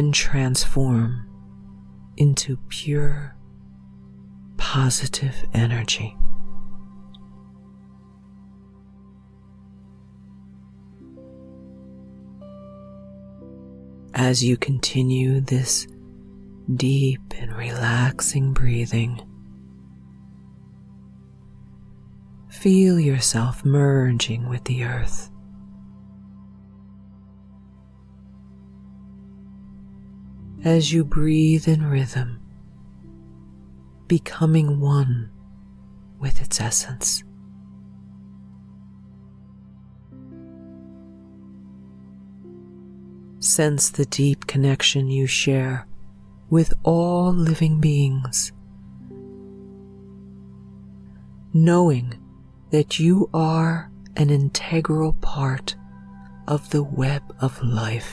and transform into pure, positive energy. As you continue this deep and relaxing breathing, feel yourself merging with the earth. As you breathe in rhythm, becoming one with its essence. Sense the deep connection you share with all living beings, knowing that you are an integral part of the web of life.